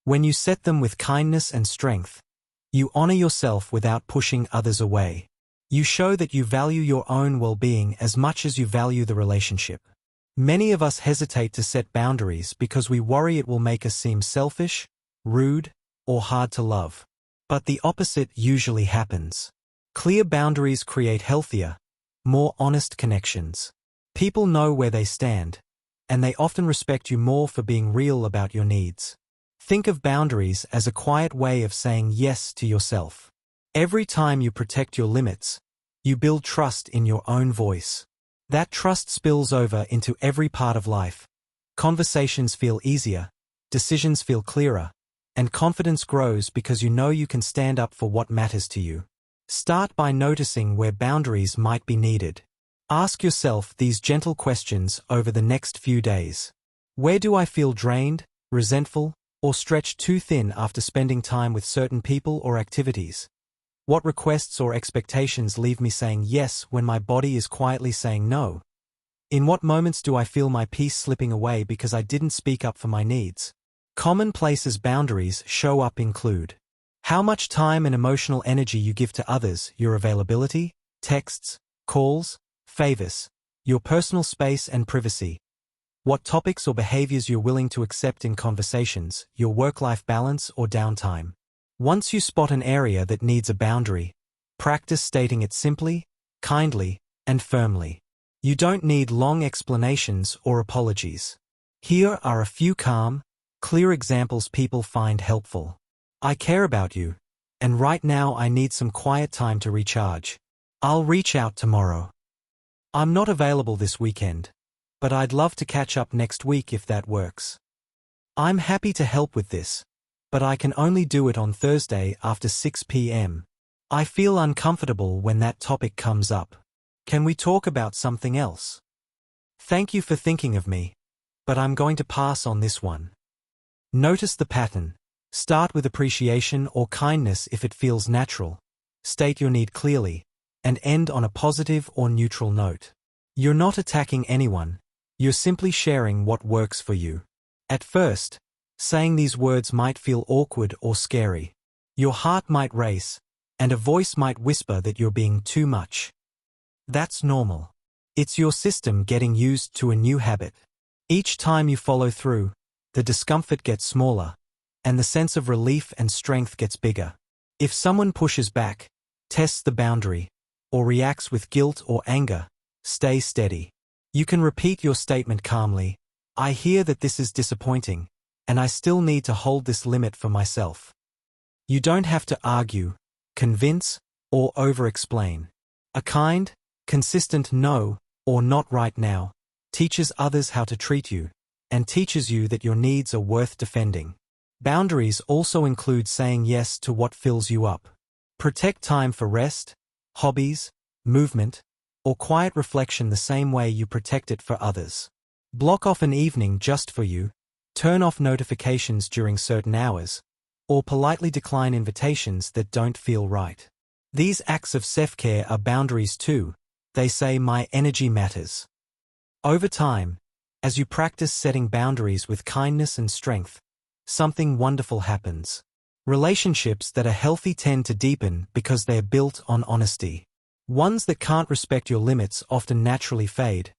Speaker 1: When you set them with kindness and strength, you honor yourself without pushing others away. You show that you value your own well-being as much as you value the relationship. Many of us hesitate to set boundaries because we worry it will make us seem selfish, rude, or hard to love. But the opposite usually happens. Clear boundaries create healthier, more honest connections. People know where they stand, and they often respect you more for being real about your needs. Think of boundaries as a quiet way of saying yes to yourself. Every time you protect your limits, you build trust in your own voice. That trust spills over into every part of life. Conversations feel easier, decisions feel clearer, and confidence grows because you know you can stand up for what matters to you. Start by noticing where boundaries might be needed. Ask yourself these gentle questions over the next few days. Where do I feel drained, resentful, or stretched too thin after spending time with certain people or activities? What requests or expectations leave me saying yes when my body is quietly saying no? In what moments do I feel my peace slipping away because I didn't speak up for my needs? Common places boundaries show up include how much time and emotional energy you give to others, your availability, texts, calls, favors, your personal space and privacy. What topics or behaviors you're willing to accept in conversations, your work-life balance or downtime. Once you spot an area that needs a boundary, practice stating it simply, kindly, and firmly. You don't need long explanations or apologies. Here are a few calm, clear examples people find helpful. I care about you, and right now I need some quiet time to recharge. I'll reach out tomorrow. I'm not available this weekend, but I'd love to catch up next week if that works. I'm happy to help with this, but I can only do it on Thursday after 6 p.m. I feel uncomfortable when that topic comes up. Can we talk about something else? Thank you for thinking of me, but I'm going to pass on this one. Notice the pattern. Start with appreciation or kindness if it feels natural. State your need clearly, and end on a positive or neutral note. You're not attacking anyone, you're simply sharing what works for you. At first, saying these words might feel awkward or scary. Your heart might race, and a voice might whisper that you're being too much. That's normal. It's your system getting used to a new habit. Each time you follow through, the discomfort gets smaller, and the sense of relief and strength gets bigger. If someone pushes back, tests the boundary, or reacts with guilt or anger, stay steady. You can repeat your statement calmly. I hear that this is disappointing, and I still need to hold this limit for myself. You don't have to argue, convince, or over-explain. A kind, consistent no, or not right now, teaches others how to treat you, and teaches you that your needs are worth defending. Boundaries also include saying yes to what fills you up. Protect time for rest, hobbies, movement, or quiet reflection the same way you protect it for others. Block off an evening just for you, turn off notifications during certain hours, or politely decline invitations that don't feel right. These acts of self-care are boundaries too. They say my energy matters. Over time, as you practice setting boundaries with kindness and strength, something wonderful happens. Relationships that are healthy tend to deepen because they are built on honesty. Ones that can't respect your limits often naturally fade,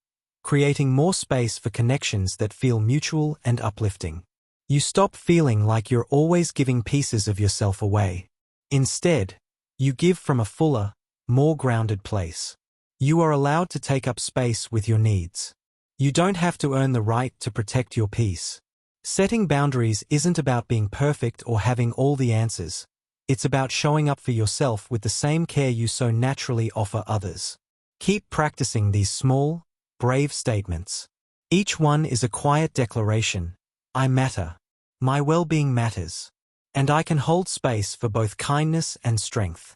Speaker 1: creating more space for connections that feel mutual and uplifting. You stop feeling like you're always giving pieces of yourself away. Instead, you give from a fuller, more grounded place. You are allowed to take up space with your needs. You don't have to earn the right to protect your peace. Setting boundaries isn't about being perfect or having all the answers. It's about showing up for yourself with the same care you so naturally offer others. Keep practicing these small, brave statements. Each one is a quiet declaration. I matter. My well-being matters. And I can hold space for both kindness and strength.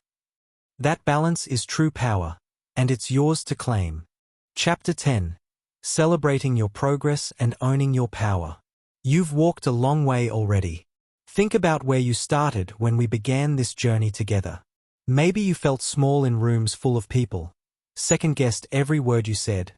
Speaker 1: That balance is true power, and it's yours to claim. Chapter 10. Celebrating your progress and owning your power. You've walked a long way already. Think about where you started when we began this journey together. Maybe you felt small in rooms full of people, second-guessed every word you said,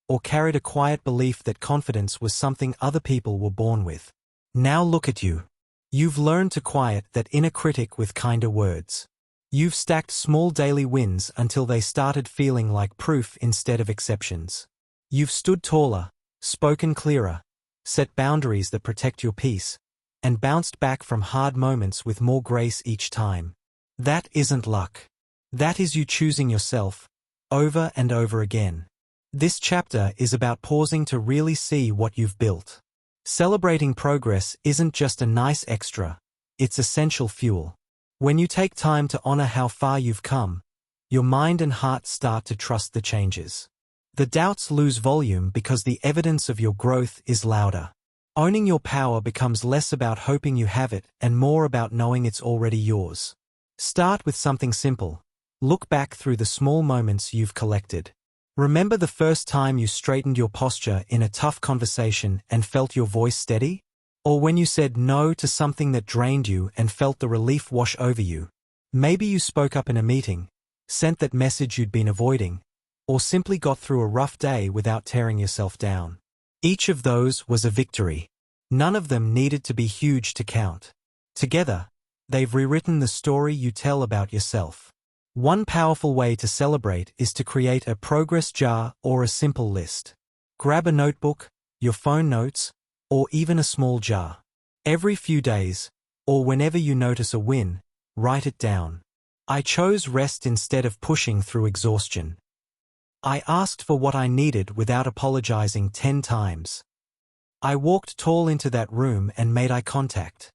Speaker 1: or carried a quiet belief that confidence was something other people were born with. Now look at you. You've learned to quiet that inner critic with kinder words. You've stacked small daily wins until they started feeling like proof instead of exceptions. You've stood taller, spoken clearer, set boundaries that protect your peace, and bounced back from hard moments with more grace each time. That isn't luck. That is you choosing yourself, over and over again. This chapter is about pausing to really see what you've built. Celebrating progress isn't just a nice extra, it's essential fuel. When you take time to honor how far you've come, your mind and heart start to trust the changes. The doubts lose volume because the evidence of your growth is louder. Owning your power becomes less about hoping you have it and more about knowing it's already yours. Start with something simple. Look back through the small moments you've collected. Remember the first time you straightened your posture in a tough conversation and felt your voice steady? Or when you said no to something that drained you and felt the relief wash over you? Maybe you spoke up in a meeting, sent that message you'd been avoiding, or simply got through a rough day without tearing yourself down. Each of those was a victory. None of them needed to be huge to count. Together, they've rewritten the story you tell about yourself. One powerful way to celebrate is to create a progress jar or a simple list. Grab a notebook, your phone notes, or even a small jar. Every few days, or whenever you notice a win, write it down. I chose rest instead of pushing through exhaustion. I asked for what I needed without apologizing 10 times. I walked tall into that room and made eye contact.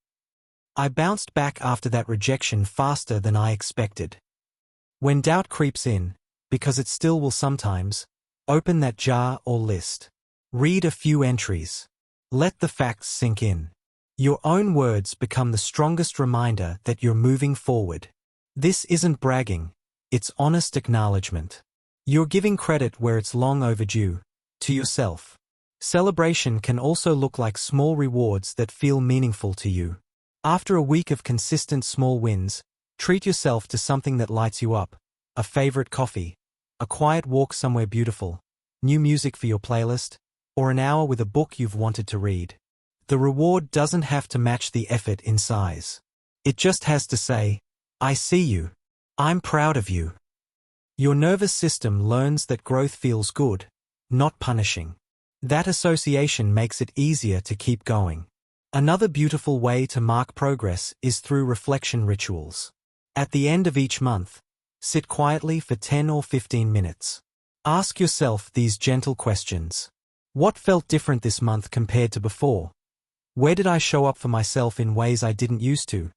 Speaker 1: I bounced back after that rejection faster than I expected. When doubt creeps in, because it still will sometimes, open that jar or list. Read a few entries. Let the facts sink in. Your own words become the strongest reminder that you're moving forward. This isn't bragging, it's honest acknowledgement. You're giving credit where it's long overdue, to yourself. Celebration can also look like small rewards that feel meaningful to you. After a week of consistent small wins, treat yourself to something that lights you up. A favorite coffee, a quiet walk somewhere beautiful, new music for your playlist, or an hour with a book you've wanted to read. The reward doesn't have to match the effort in size. It just has to say, I see you. I'm proud of you. Your nervous system learns that growth feels good, not punishing. That association makes it easier to keep going. Another beautiful way to mark progress is through reflection rituals. At the end of each month, sit quietly for 10 or 15 minutes. Ask yourself these gentle questions. What felt different this month compared to before? Where did I show up for myself in ways I didn't used to?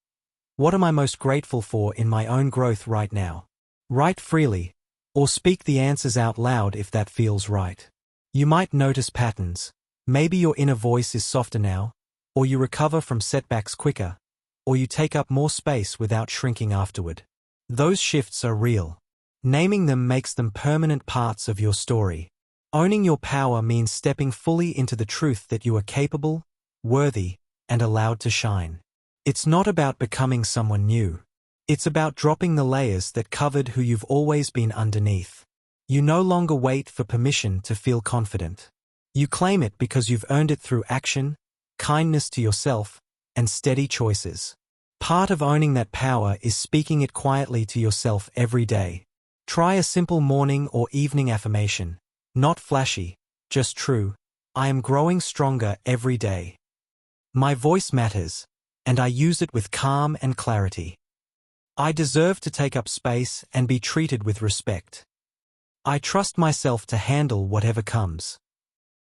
Speaker 1: What am I most grateful for in my own growth right now? Write freely, or speak the answers out loud if that feels right. You might notice patterns. Maybe your inner voice is softer now, or you recover from setbacks quicker, or you take up more space without shrinking afterward. Those shifts are real. Naming them makes them permanent parts of your story. Owning your power means stepping fully into the truth that you are capable, worthy, and allowed to shine. It's not about becoming someone new. It's about dropping the layers that covered who you've always been underneath. You no longer wait for permission to feel confident. You claim it because you've earned it through action, kindness to yourself, and steady choices. Part of owning that power is speaking it quietly to yourself every day. Try a simple morning or evening affirmation. Not flashy, just true. I am growing stronger every day. My voice matters, and I use it with calm and clarity. I deserve to take up space and be treated with respect. I trust myself to handle whatever comes.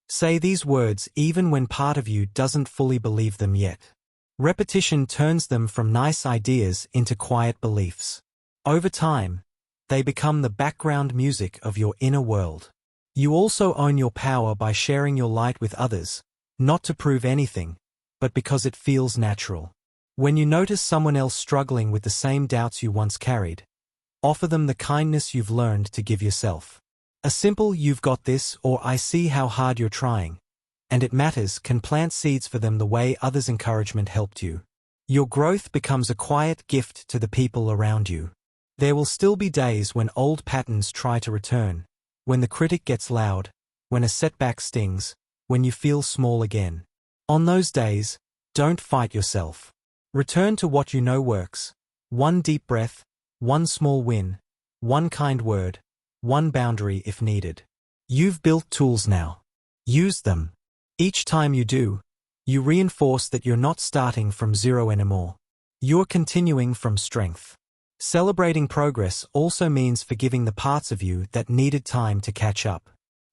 Speaker 1: Say these words even when part of you doesn't fully believe them yet. Repetition turns them from nice ideas into quiet beliefs. Over time, they become the background music of your inner world. You also own your power by sharing your light with others, not to prove anything, but because it feels natural. When you notice someone else struggling with the same doubts you once carried, offer them the kindness you've learned to give yourself. A simple "you've got this" or "I see how hard you're trying, and it matters" can plant seeds for them the way others' encouragement helped you. Your growth becomes a quiet gift to the people around you. There will still be days when old patterns try to return, when the critic gets loud, when a setback stings, when you feel small again. On those days, don't fight yourself. Return to what you know works. One deep breath, one small win, one kind word, one boundary if needed. You've built tools now. Use them. Each time you do, you reinforce that you're not starting from zero anymore. You're continuing from strength. Celebrating progress also means forgiving the parts of you that needed time to catch up.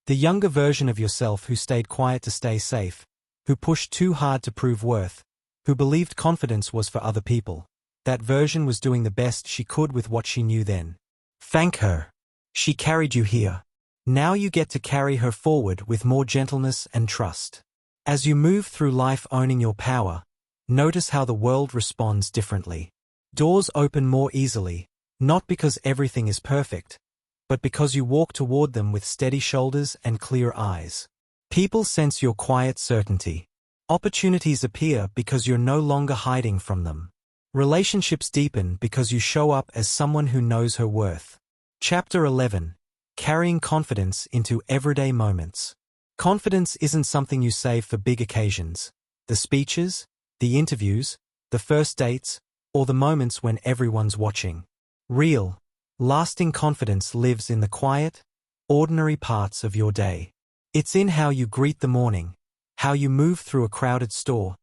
Speaker 1: The younger version of yourself who stayed quiet to stay safe, who pushed too hard to prove worth, who believed confidence was for other people. That version was doing the best she could with what she knew then. Thank her. She carried you here. Now you get to carry her forward with more gentleness and trust. As you move through life owning your power, notice how the world responds differently. Doors open more easily, not because everything is perfect, but because you walk toward them with steady shoulders and clear eyes. People sense your quiet certainty. Opportunities appear because you're no longer hiding from them. Relationships deepen because you show up as someone who knows her worth. Chapter 11. Carrying confidence into everyday moments. Confidence isn't something you save for big occasions. The speeches, the interviews, the first dates, or the moments when everyone's watching. Real, lasting confidence lives in the quiet, ordinary parts of your day. It's in how you greet the morning, how you move through a crowded store,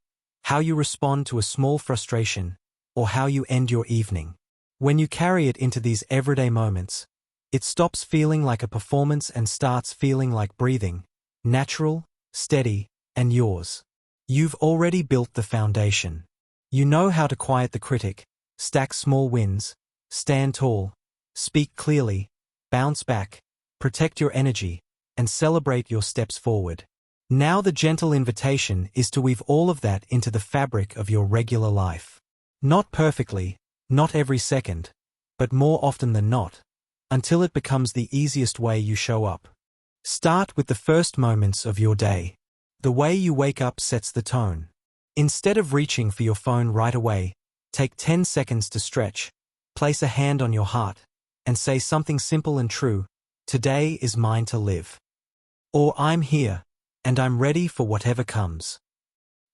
Speaker 1: how you respond to a small frustration, or how you end your evening. When you carry it into these everyday moments, it stops feeling like a performance and starts feeling like breathing, natural, steady, and yours. You've already built the foundation. You know how to quiet the critic, stack small wins, stand tall, speak clearly, bounce back, protect your energy, and celebrate your steps forward. Now the gentle invitation is to weave all of that into the fabric of your regular life. Not perfectly, not every second, but more often than not, until it becomes the easiest way you show up. Start with the first moments of your day. The way you wake up sets the tone. Instead of reaching for your phone right away, take 10 seconds to stretch, place a hand on your heart, and say something simple and true. Today is mine to live. Or I'm here, and I'm ready for whatever comes.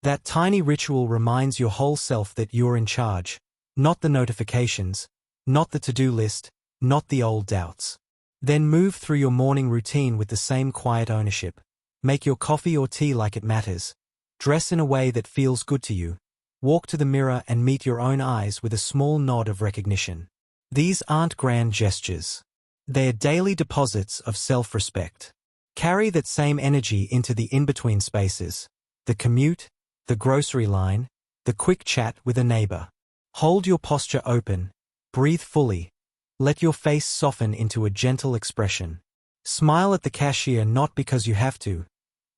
Speaker 1: That tiny ritual reminds your whole self that you're in charge, Not the notifications, not the to-do list, not the old doubts. Then move through your morning routine with the same quiet ownership. Make your coffee or tea like it matters. Dress in a way that feels good to you. Walk to the mirror and meet your own eyes with a small nod of recognition. These aren't grand gestures. They're daily deposits of self-respect. Carry that same energy into the in-between spaces. The commute, the grocery line, the quick chat with a neighbor. Hold your posture open. Breathe fully. Let your face soften into a gentle expression. Smile at the cashier not because you have to,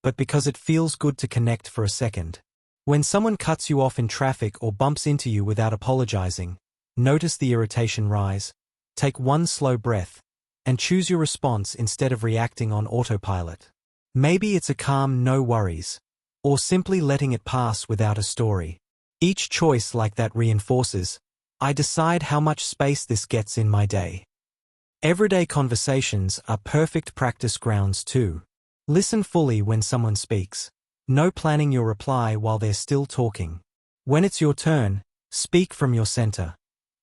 Speaker 1: but because it feels good to connect for a second. When someone cuts you off in traffic or bumps into you without apologizing, notice the irritation rise. Take one slow breath, and choose your response instead of reacting on autopilot. Maybe it's a calm no worries, or simply letting it pass without a story. Each choice like that reinforces, I decide how much space this gets in my day. Everyday conversations are perfect practice grounds too. Listen fully when someone speaks. No planning your reply while they're still talking. When it's your turn, speak from your center.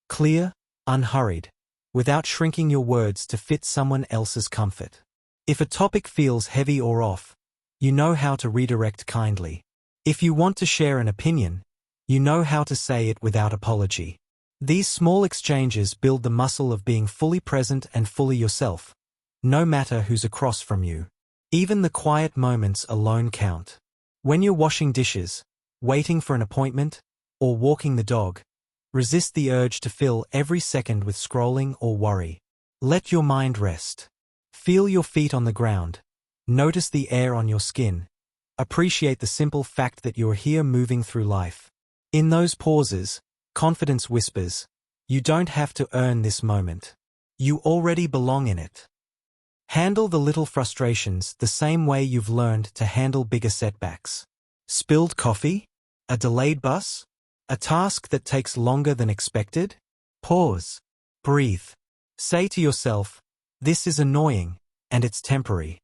Speaker 1: Clear, unhurried, without shrinking your words to fit someone else's comfort. If a topic feels heavy or off, you know how to redirect kindly. If you want to share an opinion, you know how to say it without apology. These small exchanges build the muscle of being fully present and fully yourself, no matter who's across from you. Even the quiet moments alone count. When you're washing dishes, waiting for an appointment, or walking the dog, resist the urge to fill every second with scrolling or worry. Let your mind rest. Feel your feet on the ground. Notice the air on your skin. Appreciate the simple fact that you're here moving through life. In those pauses, confidence whispers, you don't have to earn this moment. You already belong in it. Handle the little frustrations the same way you've learned to handle bigger setbacks. Spilled coffee? A delayed bus? A task that takes longer than expected? Pause. Breathe. Say to yourself, this is annoying, and it's temporary.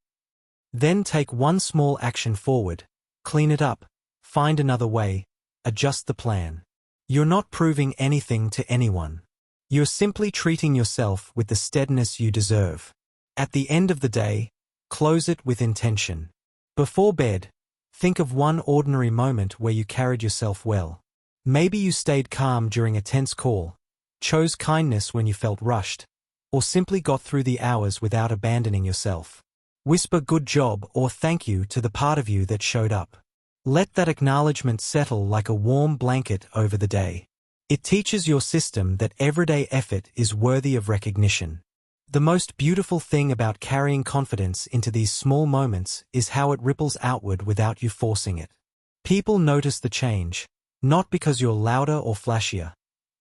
Speaker 1: Then take one small action forward. Clean it up. Find another way. Adjust the plan. You're not proving anything to anyone. You're simply treating yourself with the steadiness you deserve. At the end of the day, close it with intention. Before bed, think of one ordinary moment where you carried yourself well. Maybe you stayed calm during a tense call, chose kindness when you felt rushed, or simply got through the hours without abandoning yourself. Whisper good job or thank you to the part of you that showed up. Let that acknowledgement settle like a warm blanket over the day. It teaches your system that everyday effort is worthy of recognition. The most beautiful thing about carrying confidence into these small moments is how it ripples outward without you forcing it. People notice the change, not because you're louder or flashier,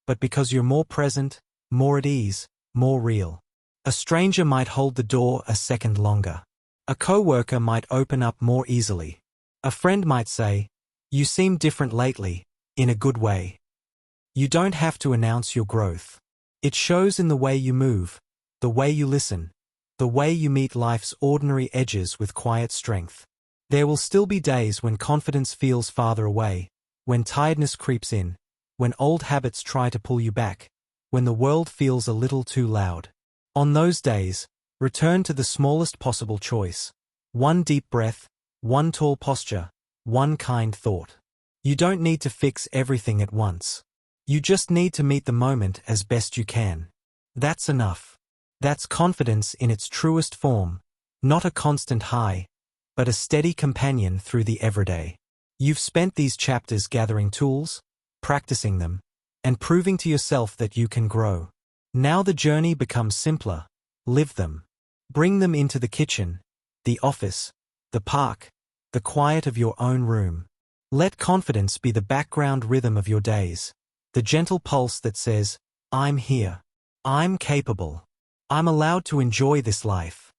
Speaker 1: but because you're more present, more at ease, more real. A stranger might hold the door a second longer. A coworker might open up more easily. A friend might say, "You seem different lately," in a good way. You don't have to announce your growth. It shows in the way you move, the way you listen, the way you meet life's ordinary edges with quiet strength. There will still be days when confidence feels farther away, when tiredness creeps in, when old habits try to pull you back, when the world feels a little too loud. On those days, return to the smallest possible choice. One deep breath, one tall posture, one kind thought. You don't need to fix everything at once. You just need to meet the moment as best you can. That's enough. That's confidence in its truest form, not a constant high, but a steady companion through the everyday. You've spent these chapters gathering tools, practicing them, and proving to yourself that you can grow. Now the journey becomes simpler. Live them. Bring them into the kitchen, the office, the park, the quiet of your own room. Let confidence be the background rhythm of your days, the gentle pulse that says, I'm here. I'm capable. I'm allowed to enjoy this life.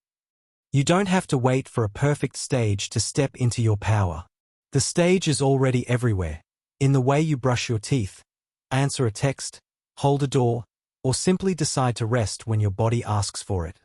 Speaker 1: You don't have to wait for a perfect stage to step into your power. The stage is already everywhere, in the way you brush your teeth, answer a text, hold a door, or simply decide to rest when your body asks for it.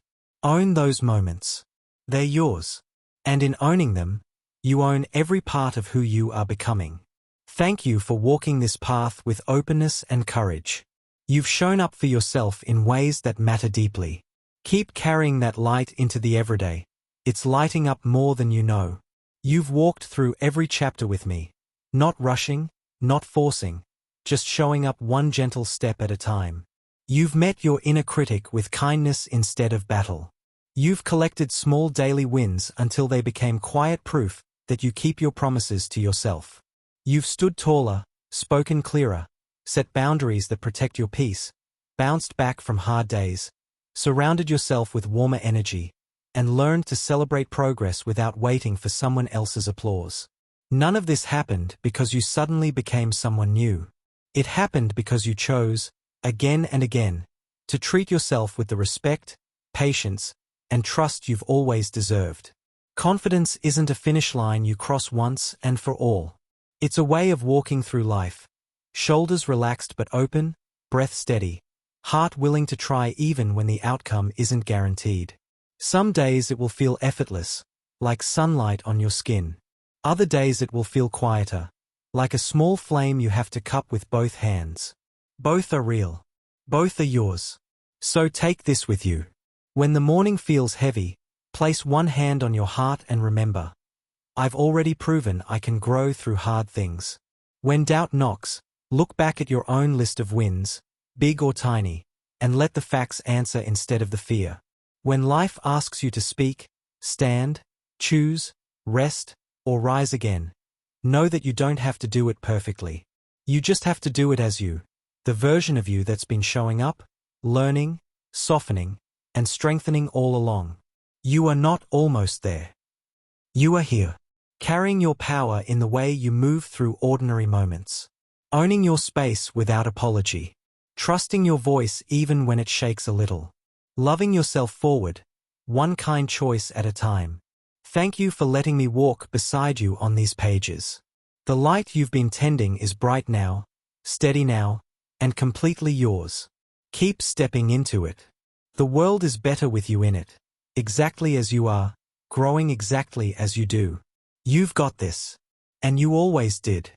Speaker 1: Own those moments. They're yours. And in owning them, you own every part of who you are becoming. Thank you for walking this path with openness and courage. You've shown up for yourself in ways that matter deeply. Keep carrying that light into the everyday. It's lighting up more than you know. You've walked through every chapter with me. Not rushing, not forcing, just showing up one gentle step at a time. You've met your inner critic with kindness instead of battle. You've collected small daily wins until they became quiet proof that you keep your promises to yourself. You've stood taller, spoken clearer, set boundaries that protect your peace, bounced back from hard days, surrounded yourself with warmer energy, and learned to celebrate progress without waiting for someone else's applause. None of this happened because you suddenly became someone new. It happened because you chose, again and again, to treat yourself with the respect, patience, and trust you've always deserved. Confidence isn't a finish line you cross once and for all. It's a way of walking through life. Shoulders relaxed but open, breath steady, heart willing to try even when the outcome isn't guaranteed. Some days it will feel effortless, like sunlight on your skin. Other days it will feel quieter, like a small flame you have to cup with both hands. Both are real. Both are yours. So take this with you. When the morning feels heavy, place one hand on your heart and remember, I've already proven I can grow through hard things. When doubt knocks, look back at your own list of wins, big or tiny, and let the facts answer instead of the fear. When life asks you to speak, stand, choose, rest, or rise again, know that you don't have to do it perfectly. You just have to do it as you, the version of you that's been showing up, learning, softening, and strengthening all along. You are not almost there. You are here, carrying your power in the way you move through ordinary moments. Owning your space without apology. Trusting your voice even when it shakes a little. Loving yourself forward, one kind choice at a time. Thank you for letting me walk beside you on these pages. The light you've been tending is bright now, steady now, and completely yours. Keep stepping into it. The world is better with you in it, exactly as you are, growing exactly as you do. You've got this. And you always did.